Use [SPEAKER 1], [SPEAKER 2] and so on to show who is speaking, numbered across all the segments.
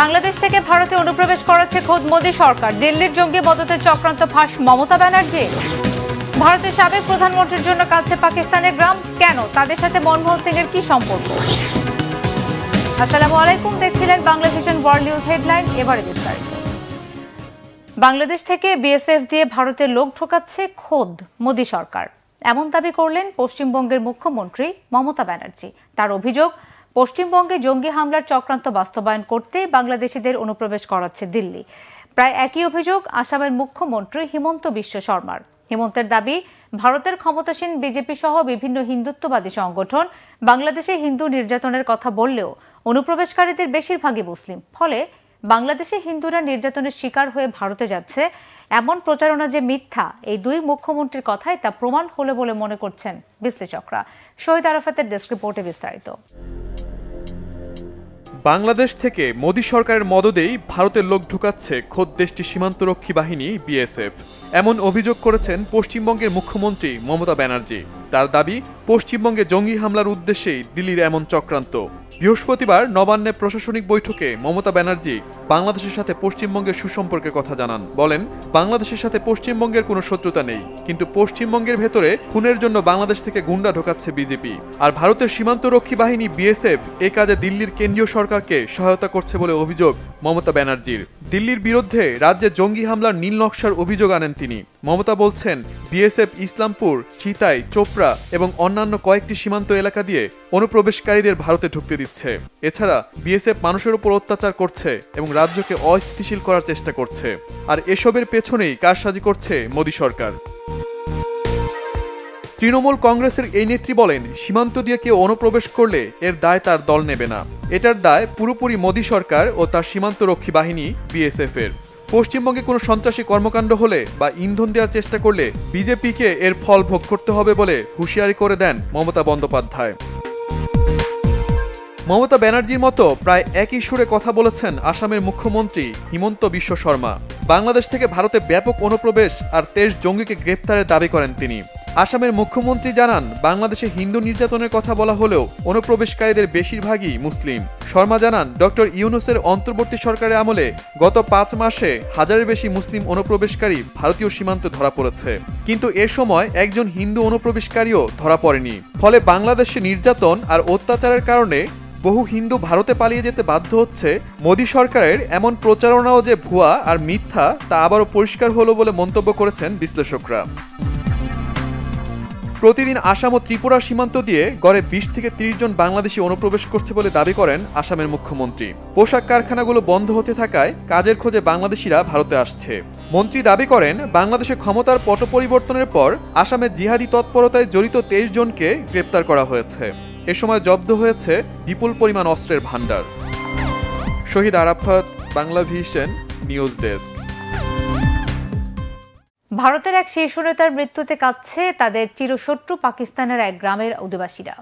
[SPEAKER 1] বাংলাদেশ থেকে ভারতে অনুপ্রবেশ করাচ্ছে খোদ মোদী সরকার। দিল্লির জঙ্গি মদতে চক্রান্ত ফাঁস মমতা ব্যানার্জি। ভারতের সাবেক প্রধানমন্ত্রীর জন্য কাঁদছে পাকিস্তানের গ্রাম, কেন? তাদের সাথে মনমোহন সিং এর কি সম্পর্ক? আসসালামু আলাইকুম, দেখছিলেন Bangla vision world news headline. এবারে বিস্তারিত। বাংলাদেশ থেকে বিএসএফ দিয়ে ভারতের লোক ঢোকাচ্ছে খোদ মোদী সরকার, এমন দাবি করলেন পশ্চিমবঙ্গের মুখ্যমন্ত্রী মমতা ব্যানার্জি। তার অভিযোগ, পশ্চিমবঙ্গে জঙ্গি হামলার চক্রান্ত বাস্তবায়ন করতে বাংলাদেশিদের অনুপ্রবেশ করাচ্ছে দিল্লি। প্রায় একই অভিযোগ আসামের মুখ্যমন্ত্রী হিমন্ত বিশ্ব শর্মার। হিমন্তের দাবি, ভারতের ক্ষমতাসীন বিজেপি সহ বিভিন্ন হিন্দুত্ববাদী সংগঠন বাংলাদেশে হিন্দু নির্যাতনের কথা বললেও অনুপ্রবেশকারীদের বেশিরভাগই মুসলিম। ফলে বাংলাদেশে হিন্দুরা নির্যাতনের শিকার হয়ে ভারতে যাচ্ছে, এমন প্রচারণা যে মিথ্যা, এই দুই মুখ্যমন্ত্রীর কথাই তা প্রমাণ হলো বলে মনে করছেন বিশ্লেষকরা। শহীদ আরাফাতের ডেস্ক রিপোর্টে বিস্তারিত।
[SPEAKER 2] বাংলাদেশ থেকে মোদী সরকারের মদদেই ভারতের লোক ঢুকাচ্ছে খোদ দেশটির সীমান্তরক্ষী বাহিনী বিএসএফ, এমন অভিযোগ করেছেন পশ্চিমবঙ্গের মুখ্যমন্ত্রী মমতা ব্যানার্জি। তার দাবি, পশ্চিমবঙ্গে জঙ্গি হামলার উদ্দেশ্যেই দিল্লির এমন চক্রান্ত। বৃহস্পতিবার নবান্নে প্রশাসনিক বৈঠকে মমতা ব্যানার্জি বাংলাদেশের সাথে পশ্চিমবঙ্গের সুসম্পর্কের কথা জানান। বলেন, বাংলাদেশের সাথে পশ্চিমবঙ্গের কোনো শত্রুতা নেই, কিন্তু পশ্চিমবঙ্গের ভেতরে খুনের জন্য বাংলাদেশ থেকে গুন্ডা ঢোকাচ্ছে বিজেপি। আর ভারতের সীমান্তরক্ষী বাহিনী বিএসএফ এ কাজে দিল্লির কেন্দ্রীয় সরকারকে সহায়তা করছে বলে অভিযোগ মমতা ব্যানার্জির। দিল্লির বিরুদ্ধে রাজ্যে জঙ্গি হামলার নীল নকশার অভিযোগ আনেন তিনি। মমতা বলছেন, বিএসএফ ইসলামপুর, চিতাই, চোপড়া এবং অন্যান্য কয়েকটি সীমান্ত এলাকা দিয়ে অনুপ্রবেশকারীদের ভারতে ঢুকতে দিচ্ছে। এছাড়া বিএসএফ মানুষের উপর অত্যাচার করছে এবং রাজ্যকে অস্থিতিশীল করার চেষ্টা করছে। আর এসবের পেছনেই কারসাজি করছে মোদী সরকার। তৃণমূল কংগ্রেসের এই নেত্রী বলেন, সীমান্ত দিয়ে কেউ অনুপ্রবেশ করলে এর দায় তার দল নেবে না। এটার দায় পুরোপুরি মোদী সরকার ও তার সীমান্তরক্ষী বাহিনী বিএসএফ এর। পশ্চিমবঙ্গে কোনো সন্ত্রাসী কর্মকাণ্ড হলে বা ইন্ধন দেওয়ার চেষ্টা করলে বিজেপিকে এর ফল ভোগ করতে হবে বলে হুঁশিয়ারি করে দেন মমতা বন্দ্যোপাধ্যায়। মমতা ব্যানার্জির মতো প্রায় একই সুরে কথা বলেছেন আসামের মুখ্যমন্ত্রী হিমন্ত বিশ্ব শর্মা। বাংলাদেশ থেকে ভারতে ব্যাপক অনুপ্রবেশ আর 23 জঙ্গিকে গ্রেপ্তারের দাবি করেন তিনি। আসামের মুখ্যমন্ত্রী জানান, বাংলাদেশে হিন্দু নির্যাতনের কথা বলা হলেও অনুপ্রবেশকারীদের বেশিরভাগই মুসলিম। শর্মা জানান, ডক্টর ইউনূসের অন্তর্বর্তী সরকারের আমলে গত 5 মাসে 1000-এর বেশি মুসলিম অনুপ্রবেশকারী ভারতীয় সীমান্তে ধরা পড়েছে, কিন্তু এ সময় একজন হিন্দু অনুপ্রবেশকারীও ধরা পড়েনি। ফলে বাংলাদেশে নির্যাতন আর অত্যাচারের কারণে বহু হিন্দু ভারতে পালিয়ে যেতে বাধ্য হচ্ছে। মোদী সরকারের এমন প্রচারণাও যে ভুয়া আর মিথ্যা, তা আবারও পরিষ্কার হলো বলে মন্তব্য করেছেন বিশ্লেষকরা। প্রতিদিন আসাম ও ত্রিপুরা সীমান্ত দিয়ে গড়ে 20 থেকে 30 জন বাংলাদেশি অনুপ্রবেশ করছে বলে দাবি করেন আসামের মুখ্যমন্ত্রী। পোশাক কারখানাগুলো বন্ধ হতে থাকায় কাজের খোঁজে বাংলাদেশিরা ভারতে আসছে। মন্ত্রী দাবি করেন, বাংলাদেশে ক্ষমতার পট পরিবর্তনের পর আসামে জিহাদি তৎপরতায় জড়িত 23 জনকে গ্রেপ্তার করা হয়েছে। এ সময় জব্দ হয়েছে বিপুল পরিমাণ অস্ত্রের ভাণ্ডার। Shahid Arafat, Bangla vision news desk.
[SPEAKER 1] ভারতের এক শীর্ষ নেতার মৃত্যুতে কাঁদছে তাদের চিরশত্রু পাকিস্তানের এক গ্রামের অধিবাসীরা।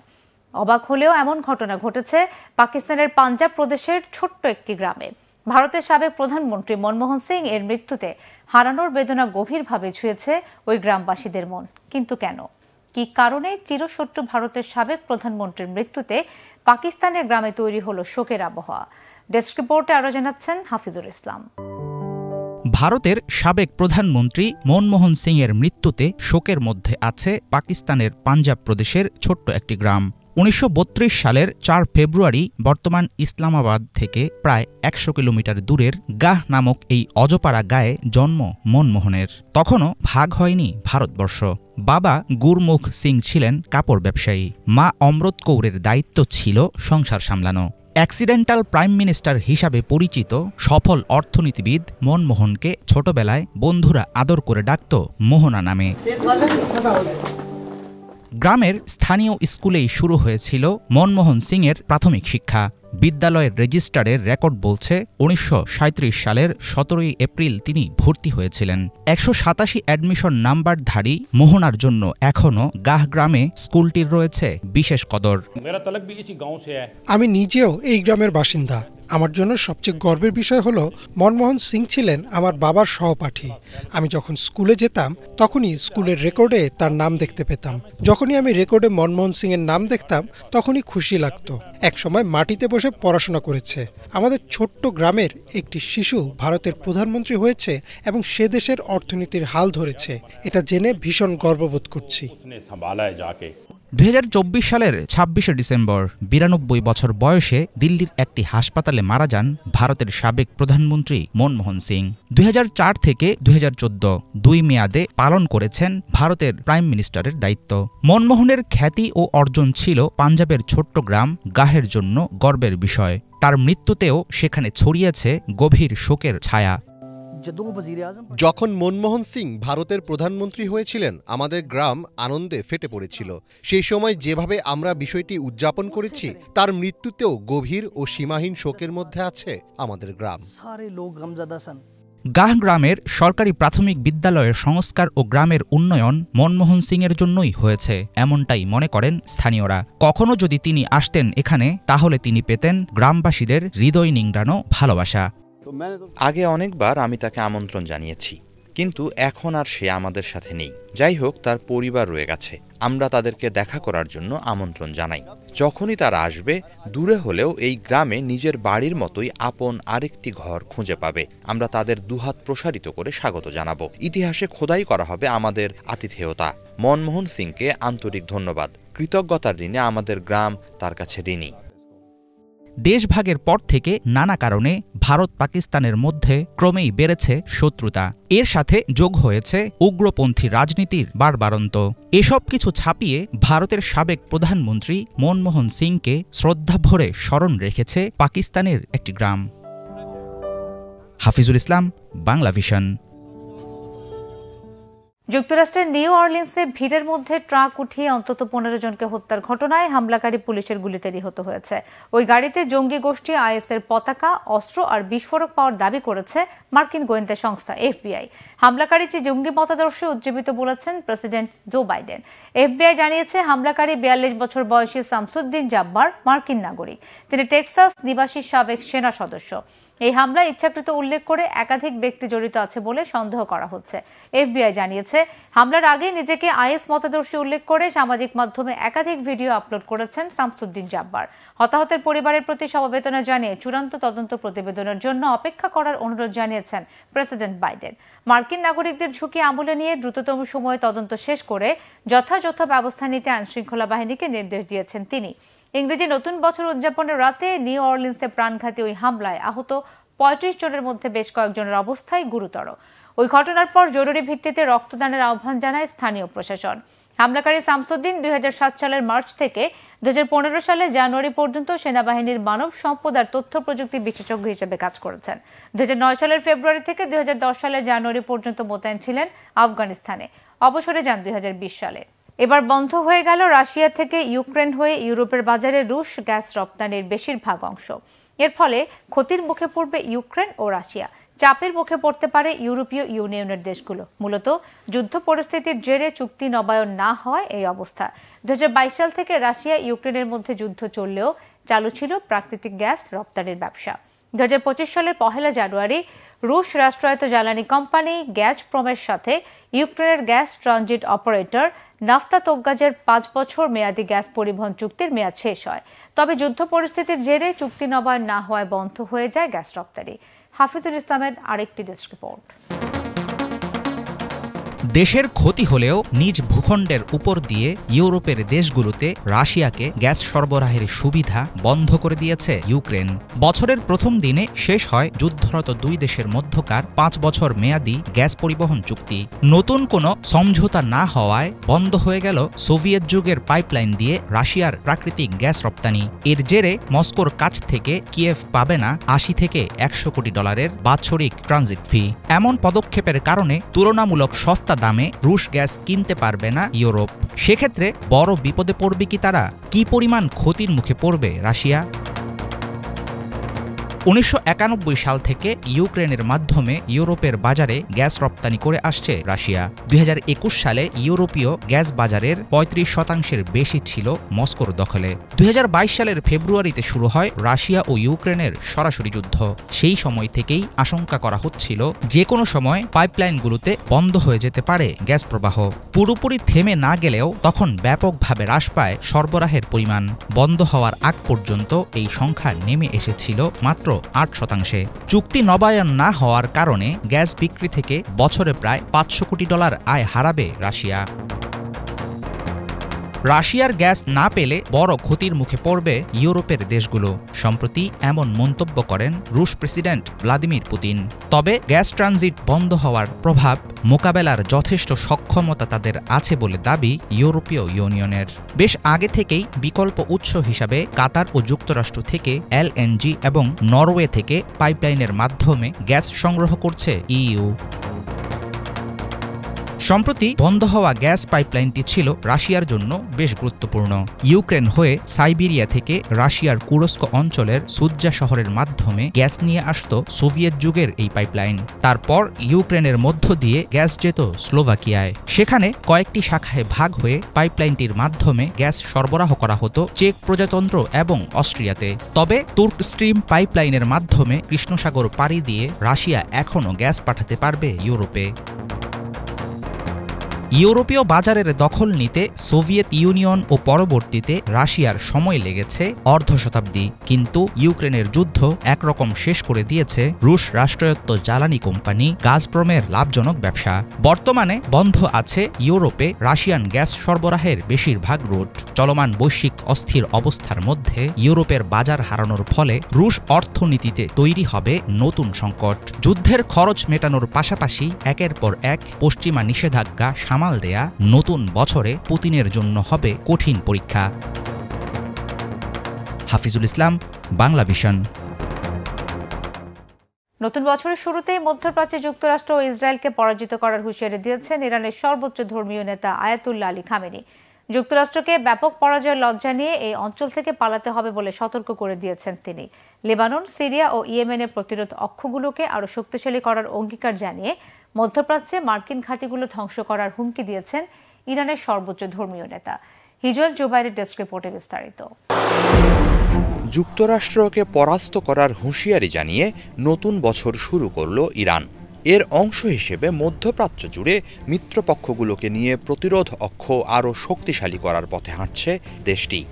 [SPEAKER 1] অবাক হলেও এমন ঘটনা ঘটেছে পাকিস্তানের পাঞ্জাব প্রদেশের ছোট্ট একটি গ্রামে। ভারতের সাবেক প্রধানমন্ত্রী মনমোহন সিং এর মৃত্যুতে হারানোর বেদনা গভীরভাবে ছুঁয়েছে ওই গ্রামবাসীদের মন। কিন্তু কেন, কি কারণে চিরশত্রু ভারতের সাবেক প্রধানমন্ত্রীর মৃত্যুতে পাকিস্তানের গ্রামে তৈরি হলো শোকের আবহাওয়া? ডেস্ক রিপোর্টে আরো জানাচ্ছেন হাফিজুর ইসলাম।
[SPEAKER 3] ভারতের সাবেক প্রধানমন্ত্রী মনমোহন সিং এর মৃত্যুতে শোকের মধ্যে আছে পাকিস্তানের পাঞ্জাব প্রদেশের ছোট্ট একটি গ্রাম। 1932 সালের 4 ফেব্রুয়ারি বর্তমান ইসলামাবাদ থেকে প্রায় 100 কিলোমিটার দূরের গাহ নামক এই অজপাড়া গায়ে জন্ম মনমোহনের। তখনও ভাগ হয়নি ভারতবর্ষ। বাবা গুরমুখ সিং ছিলেন কাপড় ব্যবসায়ী, মা অমৃত কৌরের দায়িত্ব ছিল সংসার সামলানো। অ্যাক্সিডেন্টাল প্রাইম মিনিস্টার হিসাবে পরিচিত সফল অর্থনীতিবিদ মনমোহনকে ছোটবেলায় বন্ধুরা আদর করে ডাকত মোহনা নামে। গ্রামের স্থানীয় স্কুলেই শুরু হয়েছিল মনমোহন সিংয়ের প্রাথমিক শিক্ষা। বিদ্যালয়ের রেজিস্টারের রেকর্ড বলছে 1937 সালের 17 এপ্রিল তিনি ভর্তি হয়েছিলেন। 187 অ্যাডমিশন নাম্বারধারী মোহনার জন্য এখনও গাহ গ্রামে স্কুলটির রয়েছে বিশেষ কদর।
[SPEAKER 4] আমি নিজেও এই গ্রামের বাসিন্দা। আমার জন্য সবচেয়ে গর্বের বিষয় হলো মনমোহন সিং ছিলেন আমার বাবার সহপাঠী। আমি যখন স্কুলে যেতাম তখনই স্কুলের রেকর্ডে তার নাম দেখতে পেতাম। যখনই আমি রেকর্ডে মনমোহন সিং এর নাম দেখতাম তখনই খুশি লাগতো। একসময় মাটিতে বসে পড়াশোনা করেছে। আমাদের ছোট্ট গ্রামের একটি শিশু ভারতের প্রধানমন্ত্রী হয়েছে এবং সে দেশের অর্থনীতির হাল ধরেছে, এটা জেনে ভীষণ গর্ববোধ করছি।
[SPEAKER 3] 2024 সালের 26শে ডিসেম্বর 92 বছর বয়সে দিল্লির একটি হাসপাতালে মারা যান ভারতের সাবেক প্রধানমন্ত্রী মনমোহন সিং। 2004 থেকে 2014 দুই মেয়াদে পালন করেছেন ভারতের প্রাইম মিনিস্টারের দায়িত্ব। মনমোহনের খ্যাতি ও অর্জন ছিল পাঞ্জাবের ছোট্ট গ্রাম গাহের জন্য গর্বের বিষয়। তার মৃত্যুতেও সেখানে ছড়িয়েছে গভীর শোকের ছায়া।
[SPEAKER 5] যখন মনমোহন সিং ভারতের প্রধানমন্ত্রী হয়েছিলেন, আমাদের গ্রাম আনন্দে ফেটে পড়েছিল। সেই সময় যেভাবে আমরা বিষয়টি উদযাপন করেছি, তার মৃত্যুতেও গভীর ও সীমাহীন শোকের মধ্যে আছে আমাদের গ্রাম।
[SPEAKER 3] গাহ গ্রামের সরকারি প্রাথমিক বিদ্যালয়ের সংস্কার ও গ্রামের উন্নয়ন মনমোহন সিংয়ের জন্যই হয়েছে, এমনটাই মনে করেন স্থানীয়রা। কখনো যদি তিনি আসতেন এখানে, তাহলে তিনি পেতেন গ্রামবাসীদের হৃদয় নিংড়ানো ভালোবাসা।
[SPEAKER 6] আগে অনেকবার আমি তাকে আমন্ত্রণ জানিয়েছি, কিন্তু এখন আর সে আমাদের সাথে নেই। যাই হোক, তার পরিবার রয়ে গেছে। আমরা তাদেরকে দেখা করার জন্য আমন্ত্রণ জানাই। যখনই তারা আসবে, দূরে হলেও এই গ্রামে নিজের বাড়ির মতোই আপন আরেকটি ঘর খুঁজে পাবে। আমরা তাদের দুহাত প্রসারিত করে স্বাগত জানাবো। ইতিহাসে খোদাই করা হবে আমাদের আতিথেয়তা। মনমোহন সিংকে আন্তরিক ধন্যবাদ। কৃতজ্ঞতার ঋণে আমাদের গ্রাম তার কাছে ঋণী।
[SPEAKER 3] দেশভাগের পর থেকে নানা কারণে ভারত পাকিস্তানের মধ্যে ক্রমেই বেড়েছে শত্রুতা। এর সাথে যোগ হয়েছে উগ্রপন্থী রাজনীতির বাড়বাড়ন্ত। এসব কিছু ছাপিয়ে ভারতের সাবেক প্রধানমন্ত্রী মনমোহন সিংকে শ্রদ্ধাভরে স্মরণ রেখেছে পাকিস্তানের একটি গ্রাম। হাফিজুল ইসলাম, বাংলা ভিশন।
[SPEAKER 1] যুক্তরাষ্ট্রের নিউ অরলিন্সে ভিড়ের মধ্যে ট্রাক উঠিয়ে অন্তত 15 জনকে হত্যার ঘটনায় হামলাকারী পুলিশের গুলিতে নিহত হয়েছে। ওই গাড়িতে জঙ্গি গোষ্ঠী আইএসের পতাকা, অস্ত্র আর বিস্ফোরক পাওয়ার দাবি করেছে মার্কিন গোয়েন্দা সংস্থা এফবিআই। হামলাকারী যে জঙ্গি মতাদর্শে উজ্জীবিত বলেছেন প্রেসিডেন্ট জো বাইডেন। এফবিআই জানিয়েছে হামলাকারী 42 বছর বয়সী শামসুদ্দিন জাব্বার মার্কিন নাগরিক। তিনি টেক্সাস নিবাসী সাবেক সেনা সদস্য। এই হামলায় ইচ্ছাকৃত উল্লেখ করে একাধিক ব্যক্তি জড়িত আছে বলে সন্দেহ করা হচ্ছে। এফবিআই জানিয়েছে হামলার আগে নিজেকে আইএস মতাদর্শী উল্লেখ করে সামাজিক মাধ্যমে একাধিক ভিডিও আপলোড করেছেন শামসুদ্দিন জাব্বার। হতাহতের পরিবারের প্রতি সমবেদনা জানিয়ে চূড়ান্ত তদন্ত প্রতিবেদনের জন্য অপেক্ষা করার অনুরোধ জানিয়েছেন প্রেসিডেন্ট বাইডেন। মার্কিন নাগরিকদের ঝুঁকি আমলে নিয়ে দ্রুততম সময়ে তদন্ত শেষ করে যথাযথ ব্যবস্থা নিতে আইনশৃঙ্খলা বাহিনীকে নির্দেশ দিয়েছেন তিনি। ইংরেজি নতুন বছর উদযাপনের রাতে নিউ অরলিন্সে প্রাণঘাতী ওই হামলায় আহত 35 জনের মধ্যে বেশ কয়েকজনের অবস্থায় গুরুতর। ওই ঘটনার পর জরুরি ভিত্তিতে রক্তদানের আহ্বান জানায় স্থানীয় প্রশাসন। হামলাকারী শামসুদ্দিন 2007 সালের মার্চ থেকে 2015 সালের জানুয়ারি পর্যন্ত সেনাবাহিনীর মানব সম্পদ আর তথ্য প্রযুক্তি বিশেষজ্ঞ হিসেবে কাজ করেছেন। 2009 সালের ফেব্রুয়ারি থেকে 2010 সালের জানুয়ারি পর্যন্ত মোতায়েন ছিলেন আফগানিস্তানে। অবসরে যান 2020 সালে। এবার বন্ধ হয়ে গেল রাশিয়া থেকে ইউক্রেন হয়ে ইউরোপের বাজারে রুশ গ্যাস রপ্তানির বেশিরভাগ অংশ। এর ফলে ক্ষতির মুখে পড়বে ইউক্রেন ও রাশিয়া। চাপের মুখে পড়তে পারে ইউরোপীয় ইউনিয়নের দেশগুলো। মূলত যুদ্ধ পরিস্থিতির জেরে চুক্তি নবায়ন না হওয়ায় এই অবস্থা। 2022 সাল থেকে রাশিয়া ইউক্রেনের মধ্যে যুদ্ধ চললেও চালু ছিল প্রাকৃতিক গ্যাস রপ্তানির ব্যবসা। 2025 সালের 1 জানুয়ারি রুশ রাষ্ট্রায়ত্ত জ্বালানি কোম্পানি গ্যাজপ্রমের সাথে ইউক্রেনের গ্যাস ট্রানজিট অপারেটর নাফতা তোগ্গাজের 5 বছর মেয়াদী গ্যাস পরিবহন চুক্তির মেয়াদ শেষ হয়। তবে যুদ্ধ পরিস্থিতির জেরে চুক্তি নবায়ন না হওয়ায় বন্ধ হয়ে যায় গ্যাস রপ্তানি। হাফিজুল ইসলামের আরেকটি ডেস্ক রিপোর্ট।
[SPEAKER 3] দেশের ক্ষতি হলেও নিজ ভূখণ্ডের উপর দিয়ে ইউরোপের দেশগুলোতে রাশিয়াকে গ্যাস সরবরাহের সুবিধা বন্ধ করে দিয়েছে ইউক্রেন। বছরের প্রথম দিনে শেষ হয় যুদ্ধরত দুই দেশের মধ্যকার 5 বছর মেয়াদী গ্যাস পরিবহন চুক্তি। নতুন কোনো সমঝোতা না হওয়ায় বন্ধ হয়ে গেল সোভিয়েত যুগের পাইপলাইন দিয়ে রাশিয়ার প্রাকৃতিক গ্যাস রপ্তানি। এর জেরে মস্কোর কাছ থেকে কিয়েভ পাবে না 80 থেকে 100 কোটি ডলারের বাৎসরিক ট্রানজিট ফি। এমন পদক্ষেপের কারণে তুলনামূলক সস্তা দামে রুশ গ্যাস কিনতে পারবে না ইউরোপ। সেক্ষেত্রে বড় বিপদে পড়বে কি তারা? কি পরিমাণ ক্ষতির মুখে পড়বে রাশিয়া? 1991 সাল থেকে ইউক্রেনের মাধ্যমে ইউরোপের বাজারে গ্যাস রপ্তানি করে আসছে রাশিয়া। 2021 সালে ইউরোপীয় গ্যাস বাজারের 35% বেশি ছিল মস্কোর দখলে। 2022 সালের ফেব্রুয়ারিতে শুরু হয় রাশিয়া ও ইউক্রেনের সরাসরি যুদ্ধ। সেই সময় থেকেই আশঙ্কা করা হচ্ছিল যে কোনো সময় পাইপলাইনগুলোতে বন্ধ হয়ে যেতে পারে গ্যাস প্রবাহ। পুরোপুরি থেমে না গেলেও তখন ব্যাপকভাবে হ্রাস পায় সরবরাহের পরিমাণ। বন্ধ হওয়ার আগ পর্যন্ত এই সংখ্যা নেমে এসেছিল মাত্র 8%। চুক্তি নবায়ন না হওয়ার কারণে গ্যাস বিক্রি থেকে বছরে প্রায় $500 কোটি আয় হারাবে রাশিয়া। রাশিয়ার গ্যাস না পেলে বড় ক্ষতির মুখে পড়বে ইউরোপের দেশগুলো। সম্প্রতি এমন মন্তব্য করেন রুশ প্রেসিডেন্ট ভ্লাদিমির পুতিন। তবে গ্যাস ট্রানজিট বন্ধ হওয়ার প্রভাব মোকাবেলার যথেষ্ট সক্ষমতা তাদের আছে বলে দাবি ইউরোপীয় ইউনিয়নের। বেশ আগে থেকেই বিকল্প উৎস হিসাবে কাতার ও যুক্তরাষ্ট্র থেকে এলএনজি এবং নরওয়ে থেকে পাইপলাইনের মাধ্যমে গ্যাস সংগ্রহ করছে ইইউ। সম্প্রতি বন্ধ হওয়া গ্যাস পাইপলাইনটি ছিল রাশিয়ার জন্য বেশ গুরুত্বপূর্ণ। ইউক্রেন হয়ে সাইবেরিয়া থেকে রাশিয়ার কুরস্ক অঞ্চলের সুজ্জা শহরের মাধ্যমে গ্যাস নিয়ে আসত সোভিয়েত যুগের এই পাইপলাইন। তারপর ইউক্রেনের মধ্য দিয়ে গ্যাস যেত স্লোভাকিয়ায়। সেখানে কয়েকটি শাখায় ভাগ হয়ে পাইপলাইনটির মাধ্যমে গ্যাস সরবরাহ করা হতো চেক প্রজাতন্ত্র এবং অস্ট্রিয়াতে। তবে তুর্ক স্ট্রিম পাইপলাইনের মাধ্যমে কৃষ্ণসাগর পাড়ি দিয়ে রাশিয়া এখনও গ্যাস পাঠাতে পারবে ইউরোপে। ইউরোপীয় বাজারের দখল নিতে সোভিয়েত ইউনিয়ন ও পরবর্তীতে রাশিয়ার সময় লেগেছে অর্ধ শতাব্দী। কিন্তু ইউক্রেনের যুদ্ধ একরকম শেষ করে দিয়েছে রুশ রাষ্ট্রায়ত্ত জ্বালানি কোম্পানি গাজপ্রমের লাভজনক ব্যবসা। বর্তমানে বন্ধ আছে ইউরোপে রাশিয়ান গ্যাস সরবরাহের বেশিরভাগ রুট। চলমান বৈশ্বিক অস্থির অবস্থার মধ্যে ইউরোপের বাজার হারানোর ফলে রুশ অর্থনীতিতে তৈরি হবে নতুন সংকট। যুদ্ধের খরচ মেটানোর পাশাপাশি একের পর এক পশ্চিমা নিষেধাজ্ঞা সামাল দেয়া নতুন বছরে পুতিনের জন্য হবে কঠিন পরীক্ষা। হাফিজুল ইসলাম, বাংলা ভিশন।
[SPEAKER 1] নতুন বছরের শুরুতে মধ্যপ্রাচ্যে যুক্তরাষ্ট্র ও ইসরায়েলকে পরাজিত করার হুঁশিয়ারি দিয়েছেন ইরানের সর্বোচ্চ ধর্মীয় নেতা আয়াতুল্লাহ আলী খামেনি। যুক্তরাষ্ট্রকে ব্যাপক পরাজয়ের লজ্জা নিয়ে এই অঞ্চল থেকে পালাতে হবে বলে সতর্ক করে দিয়েছেন তিনি। লেবানন, সিরিয়া ও ইয়েমেনের প্রতিরোধ অক্ষগুলোকে আরও শক্তিশালী করার অঙ্গীকার জানিয়ে মধ্যপ্রাচ্যে মার্কিন ঘাঁটিগুলো ধ্বংস করার হুমকি দিয়েছেন ইরানের সর্বোচ্চ ধর্মীয় নেতা। হিজল জুবাইরের ডেস্ক রিপোর্টে বিস্তারিত।
[SPEAKER 6] যুক্তরাষ্ট্রকে পরাস্ত করার হুঁশিয়ারি জানিয়ে নতুন বছর শুরু করল ইরান। এর অংশ হিসেবে মধ্যপ্রাচ্য জুড়ে মিত্রপক্ষগুলোকে নিয়ে প্রতিরোধ অক্ষ আরও শক্তিশালী করার পথে হাঁটছে দেশটি।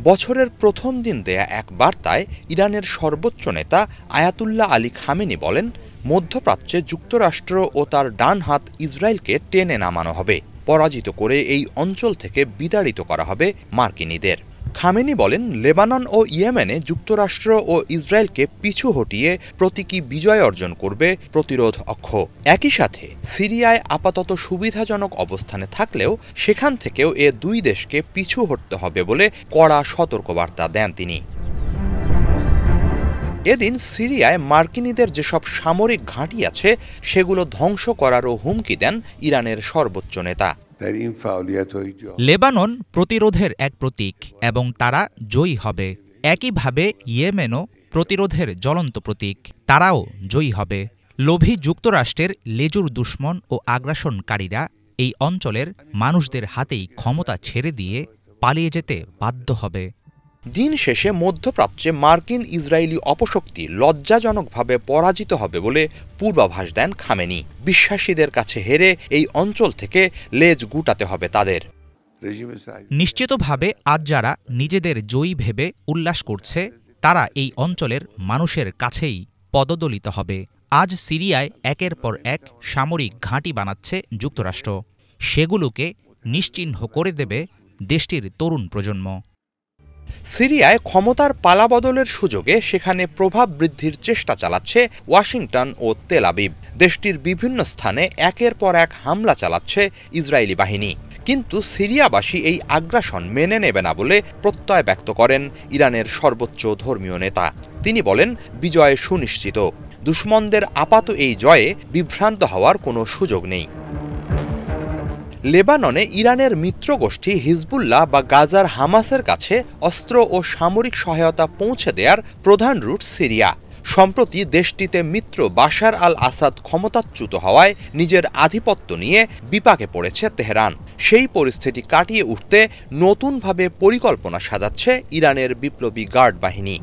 [SPEAKER 6] বছরের প্রথম দিন দেয়া এক বার্তায় ইরানের সর্বোচ্চ নেতা আয়াতুল্লাহ আলী খামেনি বলেন, মধ্যপ্রাচ্যে যুক্তরাষ্ট্র ও তার ডান হাত ইসরায়েলকে টেনে নামানো হবে। পরাজিত করে এই অঞ্চল থেকে বিতাড়িত করা হবে মার্কিনীদের। খামেনি বলেন, লেবানন ও ইয়েমেনে যুক্তরাষ্ট্র ও ইসরায়েলকে পিছু হটিয়ে প্রতীকী বিজয় অর্জন করবে প্রতিরোধ অক্ষ। একই সাথে সিরিয়ায় আপাতত সুবিধাজনক অবস্থানে থাকলেও সেখান থেকেও এ দুই দেশকে পিছু হটতে হবে বলে কড়া সতর্কবার্তা দেন তিনি। এদিন সিরিয়ায় মার্কিনীদের যেসব সামরিক ঘাঁটি আছে সেগুলো ধ্বংস করারও হুমকি দেন ইরানের সর্বোচ্চ নেতা।
[SPEAKER 3] লেবানন প্রতিরোধের এক প্রতীক এবং তারা জয়ী হবে। একইভাবে ইয়েমেনও প্রতিরোধের জ্বলন্ত প্রতীক, তারাও জয়ী হবে। লোভী যুক্তরাষ্ট্রের লেজুর দুশ্মন ও আগ্রাসনকারীরা এই অঞ্চলের মানুষদের হাতেই ক্ষমতা ছেড়ে দিয়ে পালিয়ে যেতে বাধ্য হবে।
[SPEAKER 6] দিন শেষে মধ্যপ্রাচ্যে মার্কিন ইসরায়েলি অপশক্তি লজ্জাজনকভাবে পরাজিত হবে বলে পূর্বাভাস দেন খামেনি। বিশ্বাসীদের কাছে হেরে এই অঞ্চল থেকে লেজ গুটাতে হবে তাদের।
[SPEAKER 3] নিশ্চিতভাবে আজ যারা নিজেদের জয়ী ভেবে উল্লাস করছে তারা এই অঞ্চলের মানুষের কাছেই পদদলিত হবে। আজ সিরিয়ায় একের পর এক সামরিক ঘাঁটি বানাচ্ছে যুক্তরাষ্ট্র। সেগুলোকে নিশ্চিহ্ন করে দেবে দেশটির তরুণ প্রজন্ম।
[SPEAKER 6] সিরিয়ায় ক্ষমতার পালাবদলের সুযোগে সেখানে প্রভাব বৃদ্ধির চেষ্টা চালাচ্ছে ওয়াশিংটন ও তেল আবিব। দেশটির বিভিন্ন স্থানে একের পর এক হামলা চালাচ্ছে ইসরায়েলি বাহিনী। কিন্তু সিরিয়াবাসী এই আগ্রাসন মেনে নেবে না বলে প্রত্যয় ব্যক্ত করেন ইরানের সর্বোচ্চ ধর্মীয় নেতা। তিনি বলেন, বিজয় সুনিশ্চিত। দুশমনদের আপাত এই জয়ে বিভ্রান্ত হওয়ার কোনো সুযোগ নেই। লেবাননে ইরানের মিত্র গোষ্ঠী হিজবুল্লাহ বা গাজার হামাসের কাছে অস্ত্র ও সামরিক সহায়তা পৌঁছে দেওয়ার প্রধান রুট সিরিয়া। সম্প্রতি দেশটিতে মিত্র বাশার আল আসাদ ক্ষমতাচ্যুত হওয়ায় নিজের আধিপত্য নিয়ে বিপাকে পড়েছে তেহরান। সেই পরিস্থিতি কাটিয়ে উঠতে নতুনভাবে পরিকল্পনা সাজাচ্ছে ইরানের বিপ্লবী গার্ড বাহিনী।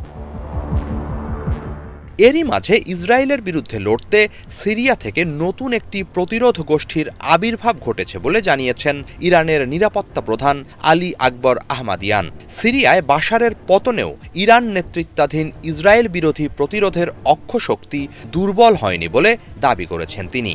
[SPEAKER 6] এরই মাঝে ইসরায়েলের বিরুদ্ধে লড়তে সিরিয়া থেকে নতুন একটি প্রতিরোধ গোষ্ঠীর আবির্ভাব ঘটেছে বলে জানিয়েছেন ইরানের নিরাপত্তা প্রধান আলী আকবর আহমাদিয়ান। সিরিয়ায় বাশারের পতনেও ইরান নেতৃত্বাধীন ইসরায়েল বিরোধী প্রতিরোধের অক্ষশক্তি দুর্বল হয়নি বলে দাবি করেছেন তিনি।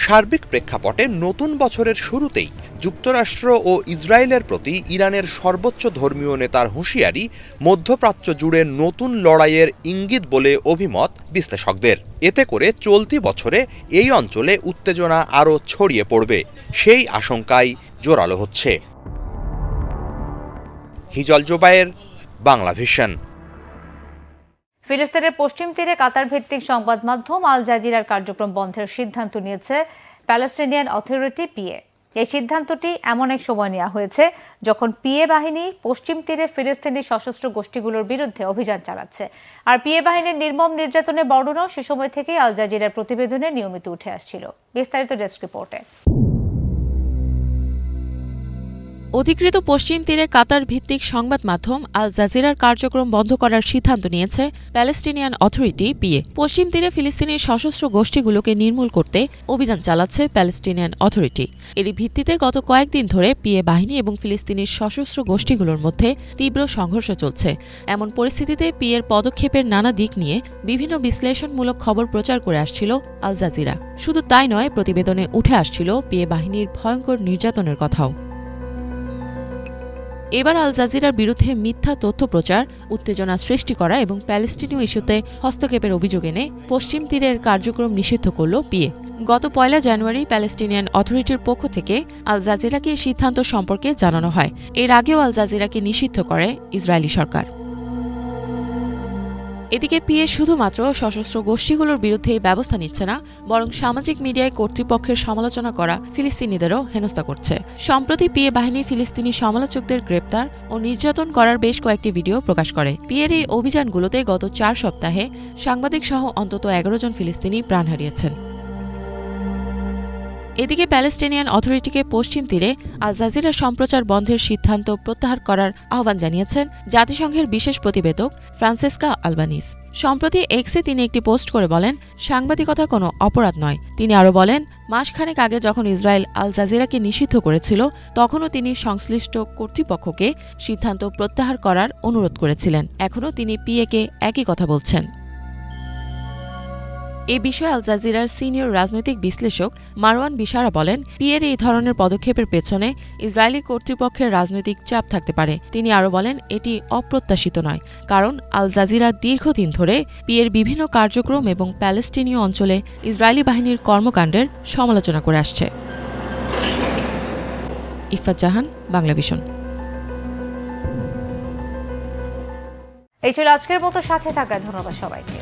[SPEAKER 6] সার্বিক প্রেক্ষাপটে নতুন বছরের শুরুতেই যুক্তরাষ্ট্র ও ইসরায়েলের প্রতি ইরানের সর্বোচ্চ ধর্মীয় নেতার হুঁশিয়ারি মধ্যপ্রাচ্য জুড়ে নতুন লড়াইয়ের ইঙ্গিত বলে অভিমত বিশ্লেষকদের। এতে করে চলতি বছরে এই অঞ্চলে উত্তেজনা আরও ছড়িয়ে পড়বে, সেই আশঙ্কাই জোরালো হচ্ছে। হিজল জোবায়ের, বাংলা ভিশন।
[SPEAKER 1] ফিলিস্তিনের পশ্চিম তীরে কাতার ভিত্তিক সংবাদ মাধ্যম আল জাজিরার কার্যক্রম বন্ধের সিদ্ধান্ত নিয়েছে প্যালেস্টিনিয়ান অথরিটি পিএ। এই সিদ্ধান্তটি এমন এক সময় নেওয়া হয়েছে যখন পিএ বাহিনী পশ্চিম তীরে ফিলিস্তিনি সশস্ত্র গোষ্ঠীগুলোর বিরুদ্ধে অভিযান চালাচ্ছে। আর পিএ বাহিনীর নির্মম নির্যাতনের বর্ণনাও সে সময় থেকেই আল জাজিরার প্রতিবেদনে নিয়মিত উঠে আসছিল। বিস্তারিত ডেস্ক রিপোর্টে।
[SPEAKER 7] অধিকৃত পশ্চিম তীরে কাতার ভিত্তিক সংবাদ মাধ্যম আল জাজিরার কার্যক্রম বন্ধ করার সিদ্ধান্ত নিয়েছে প্যালেস্টিনিয়ান অথরিটি পিএ। পশ্চিম তীরে ফিলিস্তিনি সশস্ত্র গোষ্ঠীগুলোকে নির্মূল করতে অভিযান চালাচ্ছে প্যালেস্টিনিয়ান অথরিটি। এরই ভিত্তিতে গত কয়েকদিন ধরে পিএ বাহিনী এবং ফিলিস্তিনি সশস্ত্র গোষ্ঠীগুলোর মধ্যে তীব্র সংঘর্ষ চলছে। এমন পরিস্থিতিতে পিএর পদক্ষেপের নানা দিক নিয়ে বিভিন্ন বিশ্লেষণমূলক খবর প্রচার করে আসছিল আল জাজিরা। শুধু তাই নয়, প্রতিবেদনে উঠে আসছিল পিএ বাহিনীর ভয়ঙ্কর নির্যাতনের কথাও। এবার আল জাজিরার বিরুদ্ধে মিথ্যা তথ্য প্রচার, উত্তেজনা সৃষ্টি করা এবং প্যালেস্টিনীয় ইস্যুতে হস্তক্ষেপের অভিযোগ এনে পশ্চিম তীরের কার্যক্রম নিষিদ্ধ করল পিএ। গত 1 জানুয়ারি প্যালেস্টিনিয়ান অথরিটির পক্ষ থেকে আল জাজিরাকে সিদ্ধান্ত সম্পর্কে জানানো হয়। এর আগেও আল জাজিরাকে নিষিদ্ধ করে ইসরায়েলি সরকার। এদিকে পিএ শুধুমাত্র সশস্ত্র গোষ্ঠীগুলোর বিরুদ্ধে ব্যবস্থা নিচ্ছে না, বরং সামাজিক মিডিয়ায় কর্তৃপক্ষের সমালোচনা করা ফিলিস্তিনিদেরও হেনস্থা করছে। সম্প্রতি পিএ বাহিনী ফিলিস্তিনি সমালোচকদের গ্রেপ্তার ও নির্যাতন করার বেশ কয়েকটি ভিডিও প্রকাশ করে। পিএর এই অভিযানগুলোতে গত 4 সপ্তাহে সাংবাদিক সহ অন্তত 11 জন ফিলিস্তিনি প্রাণ হারিয়েছেন। এদিকে প্যালেস্টিনিয়ান অথরিটিকে পশ্চিম তীরে আল জাজিরা সম্প্রচার বন্ধের সিদ্ধান্ত প্রত্যাহার করার আহ্বান জানিয়েছেন জাতিসংঘের বিশেষ প্রতিবেদক ফ্রান্সেসকা আলবানিজ। সম্প্রতি এক্সে তিনি একটি পোস্ট করে বলেন, সাংবাদিকতা কোনো অপরাধ নয়। তিনি আরও বলেন, মাসখানেক আগে যখন ইসরায়েল আল জাজিরাকে নিষিদ্ধ করেছিল, তখনও তিনি সংশ্লিষ্ট কর্তৃপক্ষকে সিদ্ধান্ত প্রত্যাহার করার অনুরোধ করেছিলেন। এখনও তিনি পিএকে একই কথা বলছেন। এ বিষয়ে আল জাজিরার সিনিয়র রাজনৈতিক বিশ্লেষক মারওয়ান বিশারা বলেন, পিএর এই ধরনের পদক্ষেপের পেছনে ইসরায়েলি কর্তৃপক্ষের রাজনৈতিক চাপ থাকতে পারে। তিনি আরও বলেন, এটি অপ্রত্যাশিত নয়, কারণ আল জাজিরা দীর্ঘদিন ধরে পিএর বিভিন্ন কার্যক্রম এবং প্যালেস্টিনীয় অঞ্চলে ইসরায়েলি বাহিনীর কর্মকাণ্ডের সমালোচনা করে আসছে। ইফাত জাহান, বাংলা ভিশন।
[SPEAKER 1] এই ছিল আজকের মতো, সাথে থাকার ধন্যবাদ সবাইকে।